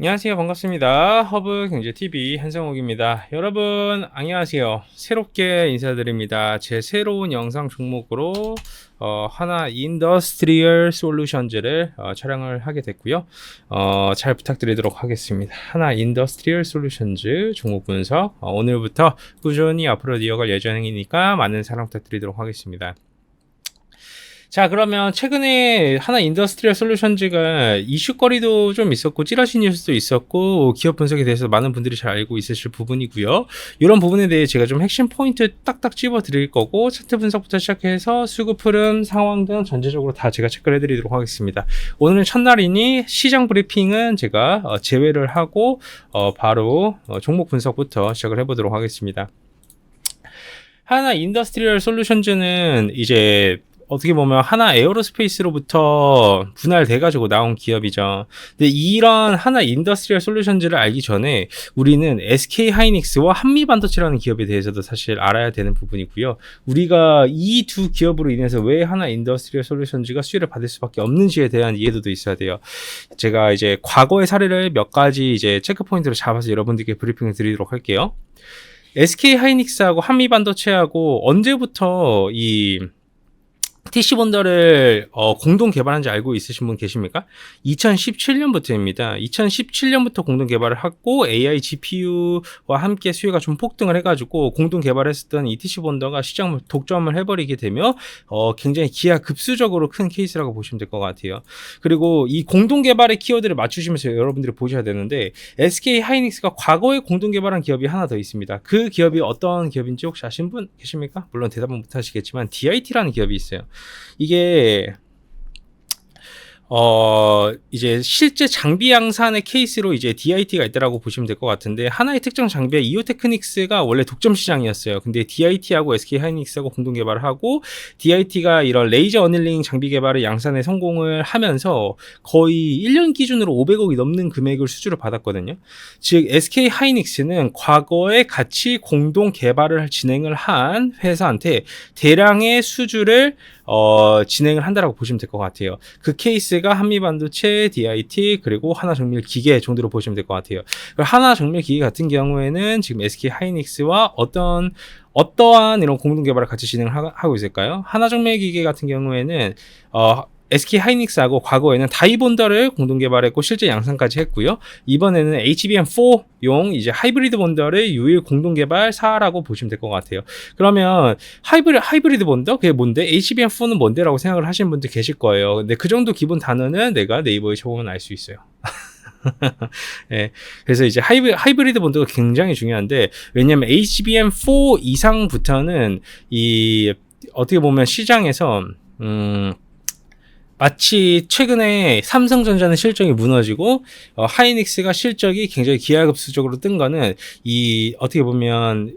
안녕하세요. 반갑습니다. 허브경제TV 한성욱입니다. 여러분 안녕하세요. 새롭게 인사드립니다. 제 새로운 영상 종목으로 하나 인더스트리얼 솔루션즈를 촬영을 하게 됐고요. 잘 부탁드리도록 하겠습니다. 하나 인더스트리얼 솔루션즈 종목 분석 오늘부터 꾸준히 앞으로 이어갈 예정이니까 많은 사랑 부탁드리도록 하겠습니다. 자, 그러면 최근에 하나 인더스트리얼 솔루션즈가 이슈거리도 좀 있었고 찌라시 뉴스도 있었고 기업 분석에 대해서 많은 분들이 잘 알고 있으실 부분이고요. 이런 부분에 대해 제가 좀 핵심 포인트 딱딱 집어 드릴 거고 차트 분석부터 시작해서 수급 흐름 상황 등 전체적으로 다 제가 체크를 해드리도록 하겠습니다. 오늘은 첫날이니 시장 브리핑은 제가 제외를 하고 바로 종목 분석부터 시작을 해보도록 하겠습니다. 하나 인더스트리얼 솔루션즈는 이제 어떻게 보면 하나 에어로스페이스로부터 분할돼가지고 나온 기업이죠. 근데 이런 하나 인더스트리얼 솔루션즈를 알기 전에 우리는 SK 하이닉스와 한미반도체라는 기업에 대해서도 사실 알아야 되는 부분이고요. 우리가 이 두 기업으로 인해서 왜 하나 인더스트리얼 솔루션즈가 수혜를 받을 수밖에 없는지에 대한 이해도도 있어야 돼요. 제가 이제 과거의 사례를 몇 가지 이제 체크 포인트로 잡아서 여러분들께 브리핑을 드리도록 할게요. SK 하이닉스하고 한미반도체하고 언제부터 이 TC본더를 공동 개발한지 알고 있으신 분 계십니까? 2017년부터입니다. 2017년부터 공동 개발을 하고 AI GPU와 함께 수요가 좀 폭등을 해가지고 공동 개발했었던 이 TC본더가 시장을 독점을 해버리게 되며 굉장히 기하급수적으로 큰 케이스라고 보시면 될 것 같아요. 그리고 이 공동 개발의 키워드를 맞추시면서 여러분들이 보셔야 되는데 SK 하이닉스가 과거에 공동 개발한 기업이 하나 더 있습니다. 그 기업이 어떤 기업인지 혹시 아시는 분 계십니까? 물론 대답은 못 하시겠지만 DIT라는 기업이 있어요. 이게 이제 실제 장비 양산의 케이스로 이제 DIT가 있다라고 보시면 될 것 같은데 하나의 특정 장비의 이오테크닉스가 원래 독점 시장이었어요. 근데 DIT하고 SK 하이닉스하고 공동 개발을 하고 DIT가 이런 레이저 어닐링 장비 개발을 양산에 성공을 하면서 거의 1년 기준으로 500억이 넘는 금액을 수주를 받았거든요. 즉 SK 하이닉스는 과거에 같이 공동 개발을 진행을 한 회사한테 대량의 수주를 진행을 한다라고 보시면 될 것 같아요. 그 케이스가 한미반도체, DIT 그리고 하나정밀기계 정도로 보시면 될 것 같아요. 하나정밀기계 같은 경우에는 지금 SK 하이닉스와 어떠한 이런 공동 개발을 같이 진행을 하고 있을까요? 하나정밀기계 같은 경우에는 SK 하이닉스하고 과거에는 다이본더를 공동 개발했고 실제 양산까지 했고요. 이번에는 HBM4용 이제 하이브리드 본더를 유일 공동 개발사라고 보시면 될 것 같아요. 그러면 하이브리드 본더 그게 뭔데? HBM4는 뭔데라고 생각을 하시는 분들 계실 거예요. 근데 그 정도 기본 단어는 내가 네이버에 쳐보면 알 수 있어요. 네, 그래서 이제 하이브리드 본더가 굉장히 중요한데 왜냐면 HBM4 이상부터는 이 어떻게 보면 시장에서 마치 최근에 삼성전자는 실적이 무너지고 하이닉스가 실적이 굉장히 기하급수적으로 뜬 거는 이 어떻게 보면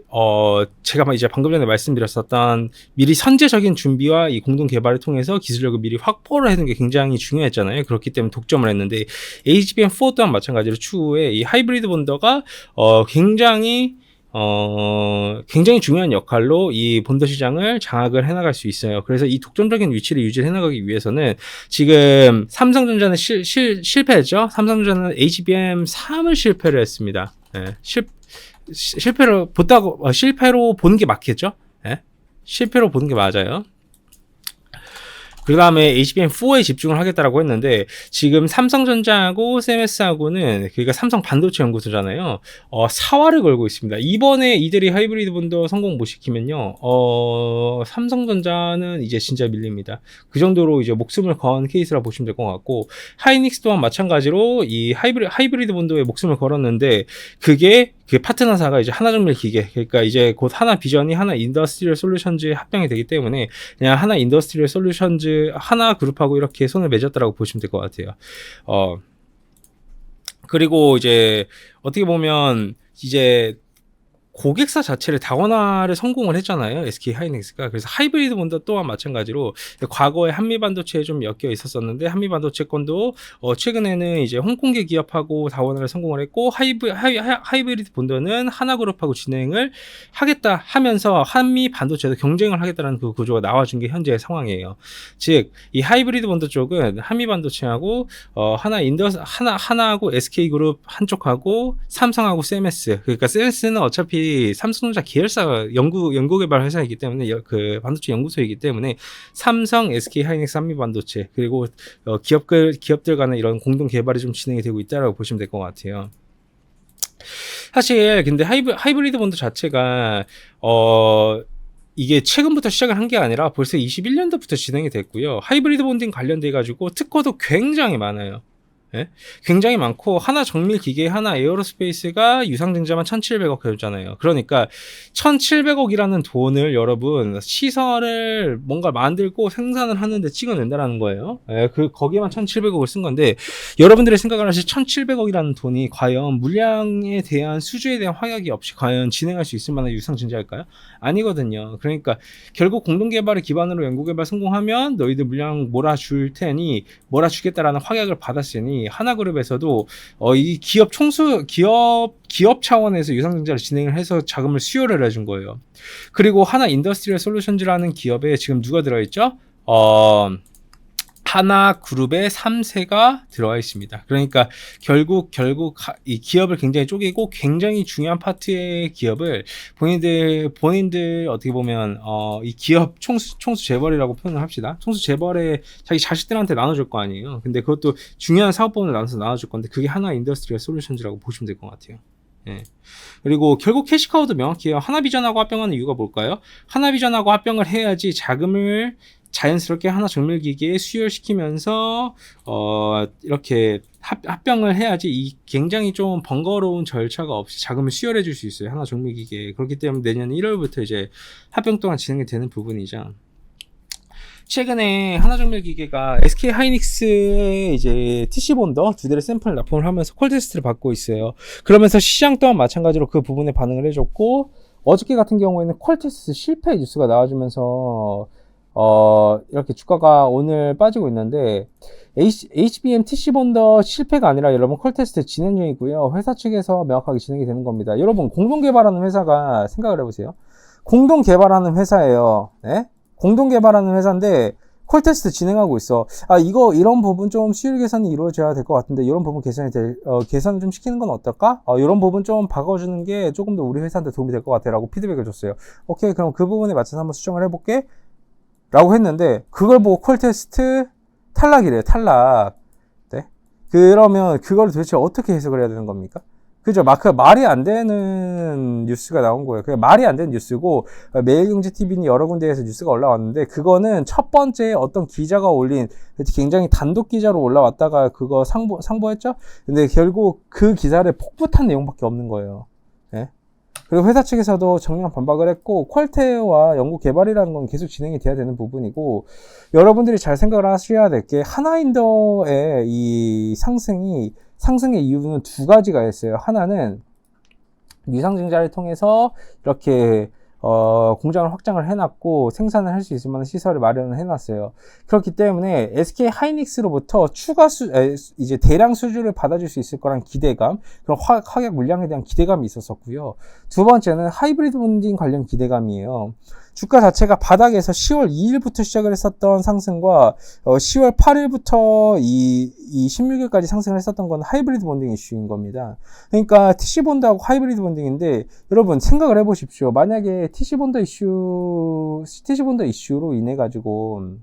제가 이제 방금 전에 말씀드렸었던 미리 선제적인 준비와 이 공동 개발을 통해서 기술력을 미리 확보를 해둔 게 굉장히 중요했잖아요. 그렇기 때문에 독점을 했는데 HBM4 또한 마찬가지로 추후에 이 하이브리드 본더가 굉장히 중요한 역할로 이 본더 시장을 장악을 해나갈 수 있어요. 그래서 이 독점적인 위치를 유지를 해나가기 위해서는 지금 삼성전자는 실패했죠. 삼성전자는 HBM3을 실패를 했습니다. 네, 실패로 보는 게 맞겠죠? 네? 실패로 보는 게 맞아요. 그 다음에 HBM4에 집중을 하겠다라고 했는데 지금 삼성전자하고 CMS하고는 그러니까 삼성 반도체 연구소잖아요. 사활을 걸고 있습니다. 이번에 이들이 하이브리드 본더 성공 못 시키면요, 삼성전자는 이제 진짜 밀립니다. 그 정도로 이제 목숨을 건 케이스라 보시면 될 것 같고 하이닉스 또한 마찬가지로 이 하이브리드 본더에 목숨을 걸었는데 그게 그 파트너사가 이제 하나정밀기계, 그러니까 이제 곧 하나 비전이 하나 인더스트리얼 솔루션즈에 합병이 되기 때문에 그냥 하나 인더스트리얼 솔루션즈 하나 그룹하고 이렇게 손을 맺었다라고 보시면 될 것 같아요. 그리고 이제 어떻게 보면 이제 고객사 자체를 다원화를 성공을 했잖아요. SK 하이닉스가. 그래서 하이브리드 본드 또한 마찬가지로 과거에 한미반도체에 좀 엮여 있었었는데 한미반도체 건도 최근에는 이제 홍콩계 기업하고 다원화를 성공을 했고 하이브리드 본드는 하나그룹하고 진행을 하겠다 하면서 한미반도체도 경쟁을 하겠다는 그 구조가 나와준 게 현재의 상황이에요. 즉 이 하이브리드 본드 쪽은 한미반도체하고 하나하고 SK그룹 한쪽하고 삼성하고 셈스, 그러니까 셈스는 어차피 삼성전자 계열사 연구개발 회사이기 때문에 그 반도체 연구소이기 때문에 삼성, SK 하이닉스, 한미 반도체 그리고 기업들 간의 이런 공동 개발이 좀 진행이 되고 있다라고 보시면 될 것 같아요. 사실 근데 하이브리드 본드 자체가 이게 최근부터 시작을 한 게 아니라 벌써 21년도부터 진행이 됐고요. 하이브리드 본딩 관련돼 가지고 특허도 굉장히 많아요. 예? 굉장히 많고 하나 정밀기계 하나 에어로스페이스가 유상증자만 1700억 했잖아요. 그러니까 1700억이라는 돈을 여러분 시설을 뭔가 만들고 생산을 하는데 찍어낸다라는 거예요. 예, 거기에만 1700억을 쓴 건데 여러분들이 생각을 하실 1700억이라는 돈이 과연 물량에 대한 수주에 대한 화약이 없이 과연 진행할 수 있을 만한 유상증자일까요? 아니거든요. 그러니까 결국 공동개발을 기반으로 연구개발 성공하면 너희들 물량 몰아줄 테니 몰아주겠다라는 화약을 받았으니 하나그룹에서도 이 기업 차원에서 유상증자를 진행을 해서 자금을 수요를 해준 거예요. 그리고 하나 인더스트리얼 솔루션즈라는 기업에 지금 누가 들어있죠? 하나그룹의 3세가 들어와 있습니다. 그러니까 결국 이 기업을 굉장히 쪼개고 굉장히 중요한 파트의 기업을 본인들 어떻게 보면 이 기업 총수 재벌이라고 표현을 합시다. 총수 재벌에 자기 자식들한테 나눠줄 거 아니에요. 근데 그것도 중요한 사업본을 나눠서 나눠줄 건데 그게 하나 인더스트리얼 솔루션즈라고 보시면 될 것 같아요. 예. 그리고 결국 캐시카우도 명확해요. 하나비전하고 합병하는 이유가 뭘까요? 하나비전하고 합병을 해야지 자금을 자연스럽게 하나 정밀기계에 수혈시키면서 이렇게 합병을 해야지 이 굉장히 좀 번거로운 절차가 없이 자금을 수혈해 줄 수 있어요. 하나 정밀기계에. 그렇기 때문에 내년 1월부터 이제 합병 동안 진행이 되는 부분이죠. 최근에 하나정밀기계가 SK 하이닉스의 이제 TC 본더 두 대를 샘플 납품을 하면서 콜 테스트를 받고 있어요. 그러면서 시장 또한 마찬가지로 그 부분에 반응을 해줬고 어저께 같은 경우에는 콜 테스트 실패 뉴스가 나와주면서 이렇게 주가가 오늘 빠지고 있는데 HBM TC 본더 실패가 아니라 여러분 콜 테스트 진행 중이고요. 회사 측에서 명확하게 진행이 되는 겁니다. 여러분 공동 개발하는 회사가 생각을 해보세요. 공동 개발하는 회사예요. 네? 공동 개발하는 회사인데 콜 테스트 진행하고 있어. 이런 부분 좀 수율 개선이 이루어져야 될 것 같은데 이런 부분 개선을 좀 시키는 건 어떨까? 이런 부분 좀 바꿔주는 게 조금 더 우리 회사한테 도움이 될 것 같아 라고 피드백을 줬어요. 오케이, 그럼 그 부분에 맞춰서 한번 수정을 해볼게 라고 했는데 그걸 보고 콜 테스트 탈락이래요. 탈락. 네? 그러면 그걸 도대체 어떻게 해석을 해야 되는 겁니까? 그죠? 말이 안 되는 뉴스가 나온 거예요. 그게 말이 안 되는 뉴스고, 매일경제TV니 여러 군데에서 뉴스가 올라왔는데, 그거는 첫 번째 어떤 기자가 올린, 굉장히 단독 기자로 올라왔다가 그거 상보했죠? 근데 결국 그 기사를 폭붙한 내용밖에 없는 거예요. 네? 그리고 회사 측에서도 정량 반박을 했고, 퀄테와 연구 개발이라는 건 계속 진행이 돼야 되는 부분이고, 여러분들이 잘 생각을 하셔야 될 게, 하나인더의 이 상승의 이유는 두 가지가 있어요. 하나는 유상증자를 통해서 이렇게 공장을 확장을 해놨고 생산을 할 수 있을 만한 시설을 마련을 해놨어요. 그렇기 때문에 SK 하이닉스로부터 이제 대량 수주를 받아줄 수 있을 거란 기대감, 그런 화약 물량에 대한 기대감이 있었었고요. 두 번째는 하이브리드 본딩 관련 기대감이에요. 주가 자체가 바닥에서 10월 2일부터 시작을 했었던 상승과 10월 8일부터 이 16일까지 상승을 했었던 건 하이브리드 본딩 이슈인 겁니다. 그러니까 TC 본드하고 하이브리드 본딩인데 여러분 생각을 해보십시오. 만약에 TC 본드 이슈로 인해 가지고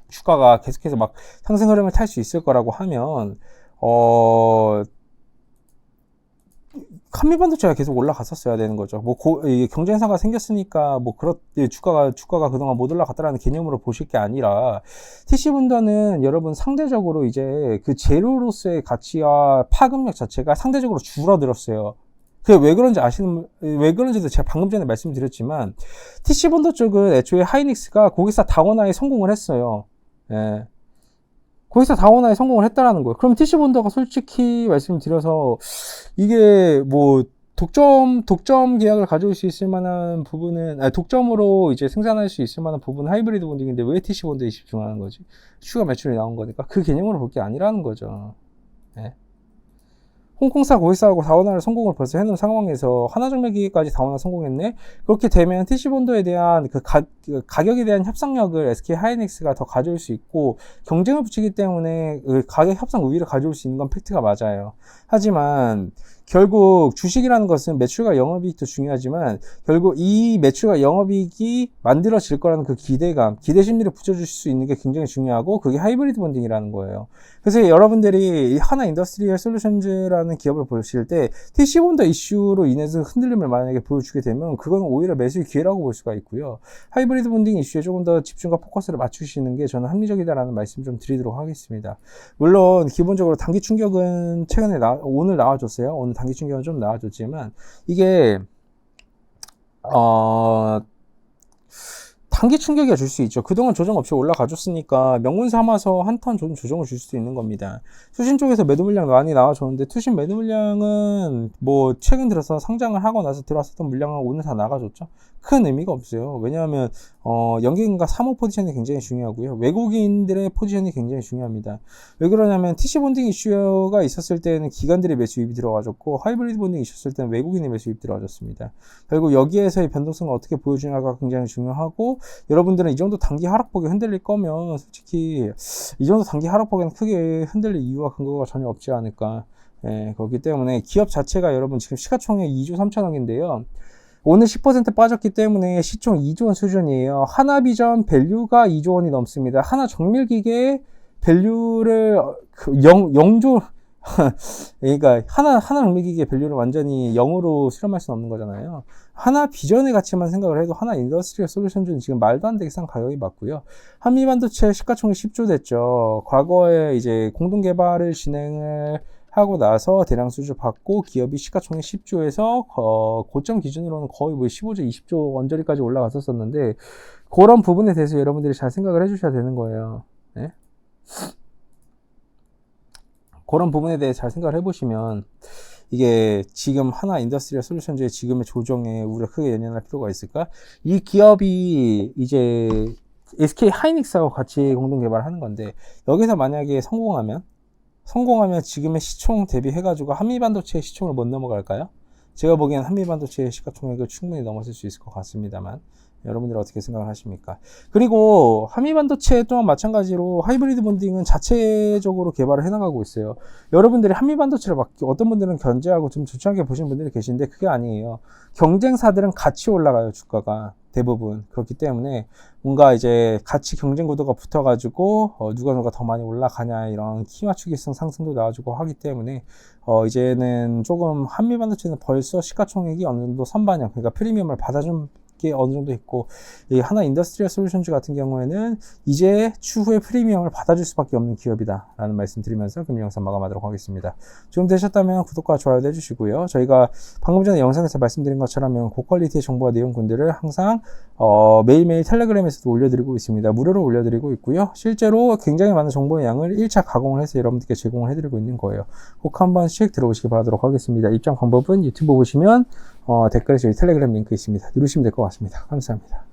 주가가 계속해서 막 상승 흐름을 탈 수 있을 거라고 하면 한미반도체가 계속 올라갔었어야 되는 거죠. 경쟁 인사가 생겼으니까 주가가 그동안 못 올라갔다라는 개념으로 보실 게 아니라 TC 본더는 여러분 상대적으로 이제 그 재료로서의 가치와 파급력 자체가 상대적으로 줄어들었어요. 그게 왜 그런지도 제가 방금 전에 말씀드렸지만 TC 본더 쪽은 애초에 하이닉스가 고객사 다원화에 성공을 했어요. 예. 거기서 다원화에 성공을 했다라는 거예요. 그럼 TC 본더가 솔직히 말씀드려서 이게 독점 계약을 가져올 수 있을 만한 부분은, 독점으로 이제 생산할 수 있을 만한 부분은 하이브리드 본딩인데 왜 TC 본드에 집중하는 거지? 추가 매출이 나온 거니까 그 개념으로 볼 게 아니라는 거죠. 네. 홍콩사 고객사하고 다원화를 성공을 벌써 해놓은 상황에서 하나정밀기계까지 다원화 성공했네? 그렇게 되면 TC본도에 대한 그 가격에 대한 협상력을 SK 하이닉스가 더 가져올 수 있고 경쟁을 붙이기 때문에 그 가격 협상 우위를 가져올 수 있는 건 팩트가 맞아요. 하지만 결국 주식이라는 것은 매출과 영업이익도 중요하지만 결국 이 매출과 영업이익이 만들어질 거라는 그 기대감, 기대 심리를 붙여줄 수 있는 게 굉장히 중요하고 그게 하이브리드 본딩이라는 거예요. 그래서 여러분들이 하나 인더스트리얼 솔루션즈라는 기업을 보실 때 TC 본더 이슈로 인해서 흔들림을 만약에 보여주게 되면 그건 오히려 매수의 기회라고 볼 수가 있고요. 하이브리드 본딩 이슈에 조금 더 집중과 포커스를 맞추시는 게 저는 합리적이다라는 말씀 좀 드리도록 하겠습니다. 물론 기본적으로 단기 충격은 최근에 오늘 나와줬어요. 오늘 단기 충격은 좀 나와줬지만 이게 단기 충격이 줄 수 있죠. 그동안 조정 없이 올라가줬으니까 명분 삼아서 한 턴 좀 조정을 줄 수도 있는 겁니다. 투신 쪽에서 매도 물량 많이 나와줬는데 투신 매도 물량은 뭐 최근 들어서 상장을 하고 나서 들어왔었던 물량은 오늘 다 나가줬죠. 큰 의미가 없어요. 왜냐하면 연기금과 사모 포지션이 굉장히 중요하고요. 외국인들의 포지션이 굉장히 중요합니다. 왜 그러냐면 TC 본딩 이슈가 있었을 때는 기관들의 매수 입이 들어가졌고 하이브리드 본딩이 있었을 때는 외국인의 매수 입이 들어가졌습니다. 결국 여기에서의 변동성을 어떻게 보여주냐가 굉장히 중요하고 여러분들은 이 정도 단기 하락폭이 흔들릴 거면 솔직히 이 정도 단기 하락폭에는 크게 흔들릴 이유와 근거가 전혀 없지 않을까. 그렇기 때문에 기업 자체가 여러분 지금 시가총액 2조 3천억인데요. 오늘 10% 빠졌기 때문에 시총 2조 원 수준이에요. 하나비전 밸류가 2조 원이 넘습니다. 하나정밀기계 밸류를 0조 그러니까 하나정밀기계 밸류를 완전히 0으로 수렴할 수는 없는 거잖아요. 하나비전의 가치만 생각을 해도 하나 인더스트리얼 솔루션즈는 지금 말도 안 되게 싼 가격이 맞고요. 한미반도체 시가총액 10조 됐죠. 과거에 이제 공동개발을 진행을 하고 나서 대량 수주 받고 기업이 시가총액 10조에서 고점 기준으로는 거의 뭐 15조, 20조 원저리까지 올라갔었는데 그런 부분에 대해서 여러분들이 잘 생각을 해주셔야 되는 거예요. 네? 그런 부분에 대해 잘 생각을 해보시면 이게 지금 하나 인더스트리얼 솔루션즈의 지금의 조정에 우리가 크게 연연할 필요가 있을까? 이 기업이 이제 SK 하이닉스하고 같이 공동 개발하는 건데 여기서 만약에 성공하면 지금의 시총 대비해가지고 한미반도체의 시총을 못 넘어갈까요? 제가 보기엔 한미반도체의 시가총액을 충분히 넘어설 수 있을 것 같습니다만 여러분들 어떻게 생각을 하십니까? 그리고 한미반도체 또한 마찬가지로 하이브리드 본딩은 자체적으로 개발을 해나가고 있어요. 여러분들이 한미반도체를 어떤 분들은 견제하고 좀 주춤하게 보시는 분들이 계신데 그게 아니에요. 경쟁사들은 같이 올라가요, 주가가. 대부분. 그렇기 때문에 뭔가 이제 같이 경쟁 구도가 붙어가지고 누가 더 많이 올라가냐 이런 키 맞추기성 상승도 나와주고 하기 때문에 이제는 조금 한미반도체는 벌써 시가총액이 어느 정도 선반영, 그러니까 프리미엄을 받아준 게 어느 정도 있고 이 하나 인더스트리얼 솔루션즈 같은 경우에는 이제 추후에 프리미엄을 받아줄 수밖에 없는 기업이다 라는 말씀 드리면서 금요 영상 마감하도록 하겠습니다. 좀 되셨다면 구독과 좋아요 해주시고요. 저희가 방금 전에 영상에서 말씀드린 것처럼 고퀄리티의 정보와 내용군들을 항상 매일매일 텔레그램에서도 올려드리고 있습니다. 무료로 올려드리고 있고요. 실제로 굉장히 많은 정보의 양을 1차 가공을 해서 여러분들께 제공을 해드리고 있는 거예요. 꼭 한 번씩 들어오시기 바라도록 하겠습니다. 입장 방법은 유튜브 보시면 댓글에 저희 텔레그램 링크 있습니다. 누르시면 될 것 같습니다. 감사합니다.